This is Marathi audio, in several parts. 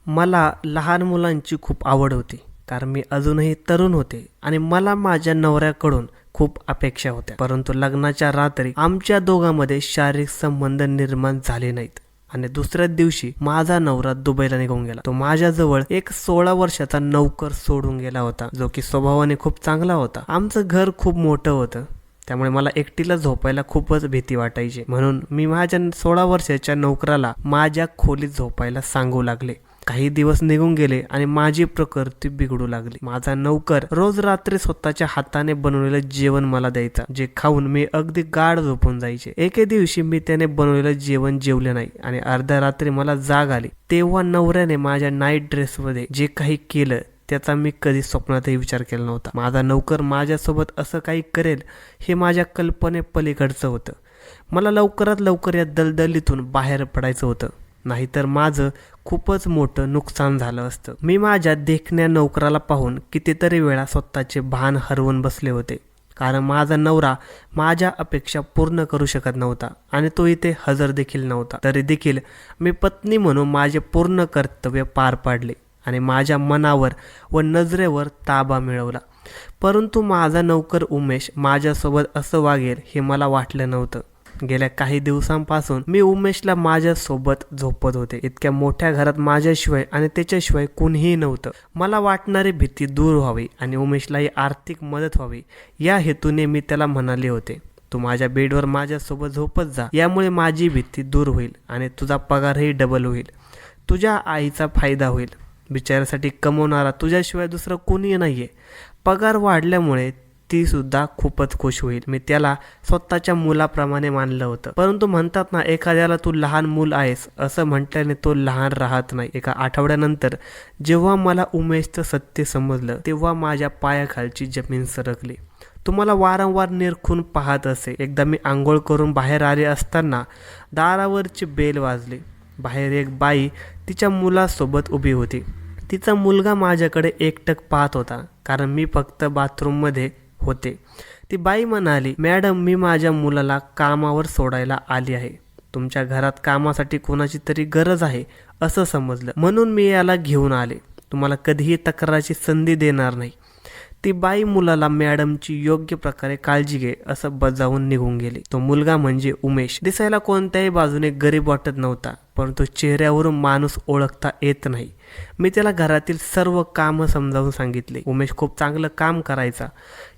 मला लहान मुलांची खूप आवड होती, कारण मी अजूनही तरुण होते आणि मला माझ्या नवऱ्याकडून खूप अपेक्षा होत्या. परंतु लग्नाच्या रात्री आमच्या दोघांमध्ये शारीरिक संबंध निर्माण झाले नाहीत आणि दुसऱ्याच दिवशी माझा नवरा दुबईला निघून गेला. तो माझ्याजवळ एक 16 वर्षाचा नौकर सोडून गेला होता, जो की स्वभावाने खूप चांगला होता. आमचं घर खूप मोठं होतं, त्यामुळे मला एकटीला झोपायला खूपच भीती वाटायची. म्हणून मी माझ्या 16 वर्षाच्या नोकराला माझ्या खोलीत झोपायला सांगू लागले. काही दिवस निघून गेले आणि माझी प्रकृती बिघडू लागली. माझा नौकर रोज रात्री स्वतःच्या हाताने बनवलेलं जेवण मला द्यायचा, जे खाऊन मी अगदी गाढ झोपून जायचे. एके दिवशी मी त्याने बनवलेलं जेवण जेवले नाही आणि अर्ध्या रात्री मला जाग आली. तेव्हा नवऱ्याने माझ्या नाईट ड्रेसमध्ये जे काही केलं त्याचा मी कधी स्वप्नातही विचार केला नव्हता. माझा नौकर माझ्यासोबत असं काही करेल हे माझ्या कल्पनेपलीकडचं होतं. मला लवकरात लवकर या दलदलीतून बाहेर पडायचं होतं, नाहीतर माझं खूपच मोठं नुकसान झालं असतं. मी माझ्या देखण्या नोकराला पाहून कितीतरी वेळा स्वतःचे भान हरवून बसले होते, कारण माझा नवरा माझ्या अपेक्षा पूर्ण करू शकत नव्हता आणि तो इथे हजर देखील नव्हता. तरी देखील मी पत्नी म्हणून माझे पूर्ण कर्तव्य पार पाडले आणि माझ्या मनावर व नजरेवर ताबा मिळवला. परंतु माझा नौकर उमेश माझ्यासोबत असं वागेल हे मला वाटलं नव्हतं. गेल्या काही दिवसांपासून मी उमेशला माझ्यासोबत झोपत होते. इतक्या मोठ्या घरात माझ्याशिवाय आणि त्याच्याशिवाय कुणीही नव्हतं. मला वाटणारी भीती दूर व्हावी आणि उमेशलाही आर्थिक मदत व्हावी या हेतूने मी त्याला म्हणाले होते, तू माझ्या बेडवर माझ्यासोबत झोपत जा, यामुळे माझी भीती दूर होईल आणि तुझा पगारही डबल होईल. तुझ्या आईचा फायदा होईल. बिचाऱ्यासाठी कमवणारा तुझ्याशिवाय दुसरं कोणी नाहीये. पगार वाढल्यामुळे ती सुद्धा खूपच खुश होईल. मी त्याला स्वतःच्या मुलाप्रमाणे मानलं होतं. परंतु म्हणतात ना, एखाद्याला तू लहान मूल आहेस असं म्हटल्याने तो लहान राहत नाही. एका आठवड्यानंतर जेव्हा मला उमेशचं सत्य समजलं तेव्हा माझ्या पायाखालची जमीन सरकली. तुम्हाला वारंवार निरखून पाहत असे. एकदा मी आंघोळ करून बाहेर आले असताना दारावरची बेल वाजली. बाहेर एक बाई तिच्या मुलासोबत उभी होती. तिचा मुलगा माझ्याकडे एकटक पाहत होता, कारण मी फक्त बाथरूममध्ये होते. ती बाई म्हणाली, मॅडम, मी माझ्या मुलाला कामावर सोडायला आली आहे. तुमच्या घरात कामासाठी कोणाची तरी गरज आहे असं समजलं, म्हणून मी याला घेऊन आले. तुम्हाला कधीही तक्राराची संधी देणार नाही. ती बाई मुलाला मॅडमची योग्य प्रकारे काळजी घे असं बजावून निघून गेली. तो मुलगा म्हणजे उमेश. दिसायला कोणत्याही बाजूने गरीब वाटत नव्हता, परंतु चेहऱ्यावरून माणूस ओळखता येत नाही. मी त्याला घरातील सर्व कामं समजावून सांगितले. उमेश खूप चांगलं काम करायचा.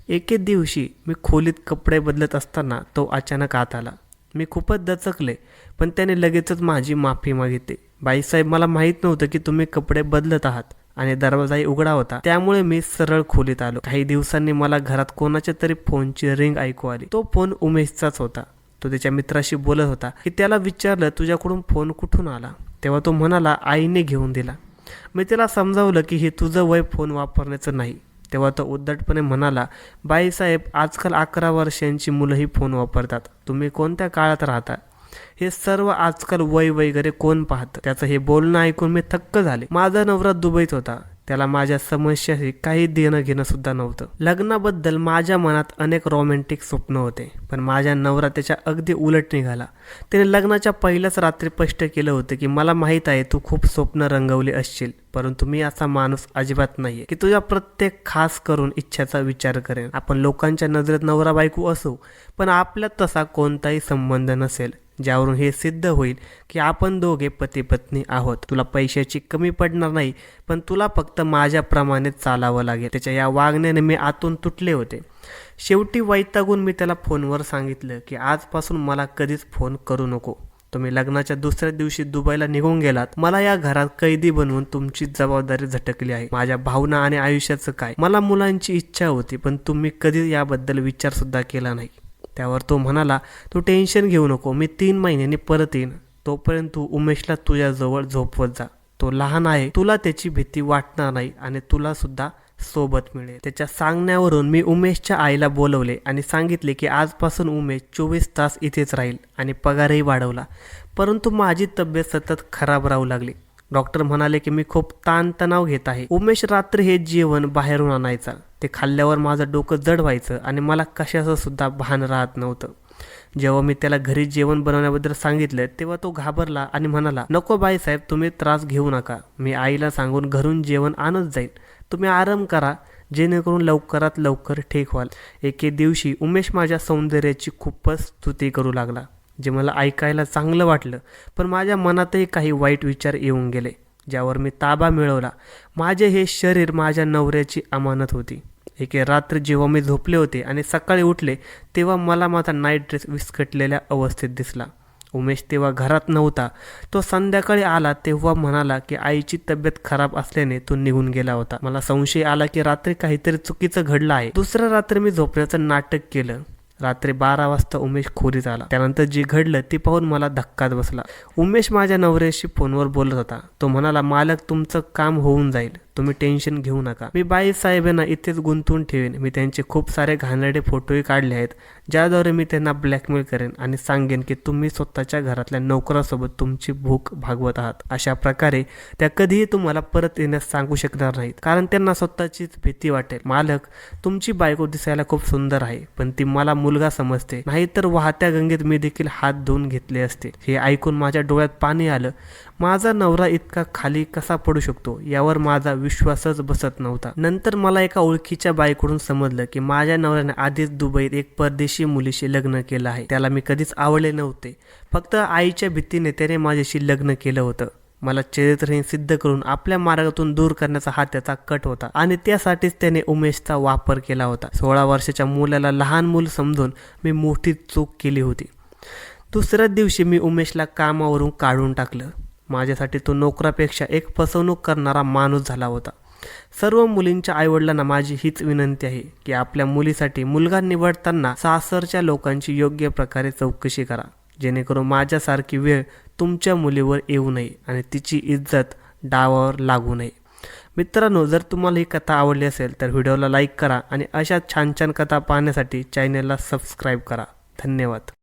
एके दिवशी मी खोलीत कपडे बदलत असताना तो अचानक आत आला. मी खूपच दचकले, पण त्याने लगेचच माझी माफी मागितली. बाईसाहेब, मला माहीत नव्हतं की तुम्ही कपडे बदलत आहात आणि दरवाजाही उघडा होता, त्यामुळे मी सरळ खोलीत आलो. काही दिवसांनी मला घरात कोणाच्या तरी फोनची रिंग ऐकू आली. तो फोन उमेशचाच होता. तो त्याच्या मित्राशी बोलत होता की त्याला विचारलं, तुझ्याकडून फोन कुठून आला? तेव्हा तो म्हणाला, आईने घेऊन दिला. मी त्याला समजावलं की हे तुझं वय फोन वापरण्याचं नाही. तेव्हा तो उद्धटपणे म्हणाला, बाईसाहेब, आजकाल 11 वर्षांची मुलंही फोन वापरतात. तुम्ही कोणत्या काळात राहता? हे सर्व आजकाल वय वगैरे कोण पाहतं? त्याचं हे बोलणं ऐकून मी थक्क झाले. माझा नवरा दुबईत होता. त्याला माझ्या समस्याशी काही देणं घेणं सुद्धा नव्हतं. लग्नाबद्दल माझ्या मनात अनेक रोमॅन्टिक स्वप्न होते, पण माझ्या नवरा त्याच्या अगदी उलट निघाला. त्याने लग्नाच्या पहिल्याच रात्री स्पष्ट केलं होतं की मला माहीत आहे तू खूप स्वप्न रंगवली असशील, परंतु मी असा माणूस अजिबात नाहीये की तुझ्या प्रत्येक खास करून इच्छाचा विचार करेन. आपण लोकांच्या नजरेत नवरा बायको असू, पण आपल्यात तसा कोणताही संबंध नसेल ज्यावरून हे सिद्ध होईल की आपण दोघे पती पत्नी आहोत. तुला पैशाची कमी पडणार नाही, पण तुला फक्त माझ्याप्रमाणे चालावं लागेल. त्याच्या या वागण्याने मी आतून तुटले होते. शेवटी वैतागून मी त्याला फोनवर सांगितलं की आजपासून मला कधीच फोन करू नको. तुम्ही लग्नाच्या दुसऱ्या दिवशी दुबईला निघून गेलात. मला या घरात कैदी बनवून तुमची जबाबदारी झटकली आहे. माझ्या भावना आणि आयुष्याचं काय? मला मुलांची इच्छा होती, पण तुम्ही कधी याबद्दल विचार सुद्धा केला नाही. त्यावर तो म्हणाला, तू टेन्शन घेऊ नको, मी 3 महिन्यांनी परत येईन. तोपर्यंत तू उमेशला तुझ्याजवळ झोपवत जा. तो लहान आहे, तुला त्याची भीती वाटणार नाही आणि तुला सुद्धा सोबत मिळेल. त्याच्या सांगण्यावरून मी उमेशच्या आईला बोलवले आणि सांगितले की आजपासून उमेश 24 तास इथेच राहील आणि पगारही वाढवला. परंतु माझी तब्येत सतत खराब राहू लागली. डॉक्टर म्हणाले की मी खूप ताणतणाव घेत आहे. उमेश रात्री हे जेवण बाहेरून आणायचा. ते खाल्ल्यावर माझं डोकं जड व्हायचं आणि मला कशाचं सुद्धा भान राहत नव्हतं. जेव्हा मी त्याला घरी जेवण बनवण्याबद्दल सांगितलं तेव्हा तो घाबरला आणि म्हणाला, नको बाईसाहेब, तुम्ही त्रास घेऊ नका, मी आईला सांगून घरून जेवण आणत जाईल, तुम्ही आराम करा, जेणेकरून लवकरात लवकर ठीक व्हाल. एके दिवशी उमेश माझ्या सौंदर्याची खूपच स्तुती करू लागला, जे मला ऐकायला चांगलं वाटलं, पण माझ्या मनातही काही वाईट विचार येऊन गेले, ज्यावर मी ताबा मिळवला. माझे हे शरीर माझ्या नवऱ्याची अमानत होती. एके रात्री जेव्हा मी झोपले होते आणि सकाळी उठले तेव्हा मला माझा नाईट ड्रेस विस्कटलेल्या अवस्थेत दिसला. उमेश तेव्हा घरात नव्हता. तो संध्याकाळी आला तेव्हा म्हणाला की आईची तब्येत खराब असल्याने तो निघून गेला होता. मला संशय आला की रात्री काहीतरी चुकीचं घडलं आहे. दुसऱ्या रात्री मी झोपण्याचं नाटक केलं. रात्री 12 वाजता उमेश खोलीत आला. त्यानंतर जे घडलं ते पाहून मला धक्काच बसला. उमेश माझ्या नवऱ्याशी फोनवर बोलत होता. तो म्हणाला, मालक, तुमचं काम होऊन जाईल, तुम्ही टेन्शन घेऊ नका, मी बाईसाहेबांना इथेच गुंतवून ठेवेन. मी त्यांचे खूप सारे घाणेरडे फोटोही काढले आहेत, ज्याद्वारे मी त्यांना ब्लॅकमेल करेन आणि सांगेन की तुम्ही स्वतःच्या घरातल्या नोकरासोबत तुमची भूक भागवत आहात. अशा प्रकारे त्या कधीही तुम्हाला परत येण्यास सांगू शकणार नाहीत, कारण त्यांना स्वतःचीच भीती वाटेल. मालक, तुमची बायको दिसायला खूप सुंदर आहे, पण ती मला मुलगा समजते, नाहीतर वाहत्या गंगेत मी देखील हात धुवून घेतले असते. हे ऐकून माझ्या डोळ्यात पाणी आलं. माझा नवरा इतका खाली कसा पडू शकतो यावर माझा विश्वासच बसत नव्हता. नंतर मला एका ओळखीच्या बाईकडून समजलं की माझ्या नवऱ्याने आधीच दुबईत एक परदेशी मुलीशी लग्न केलं आहे. त्याला मी कधीच आवडले नव्हते, फक्त आईच्या भीतीने त्याने माझ्याशी लग्न केलं होतं. मला चरित्रहीन सिद्ध करून आपल्या मार्गातून दूर करण्याचा हा त्याचा कट होता आणि त्यासाठीच त्याने उमेशचा वापर केला होता. 16 वर्षाच्या मुलाला लहान मूल समजून मी मोठी चूक केली होती. दुसऱ्याच दिवशी मी उमेशला कामावरून काढून टाकलं. माझ्यासाठी तो नोकरापेक्षा एक फसवणूक करणारा माणूस झाला होता. सर्व मुलींच्या आईवडिलांना माझी हीच विनंती आहे की आपल्या मुलीसाठी मुलगा निवडताना सासरच्या लोकांची योग्य प्रकारे चौकशी करा, जेणेकरून माझ्यासारखी वेळ तुमच्या मुलीवर येऊ नये आणि तिची इज्जत डावावर लागू नये. मित्रांनो, जर तुम्हाला ही कथा आवडली असेल तर व्हिडिओला लाईक करा आणि अशा छान छान कथा पाहण्यासाठी चॅनलला सबस्क्राईब करा. धन्यवाद.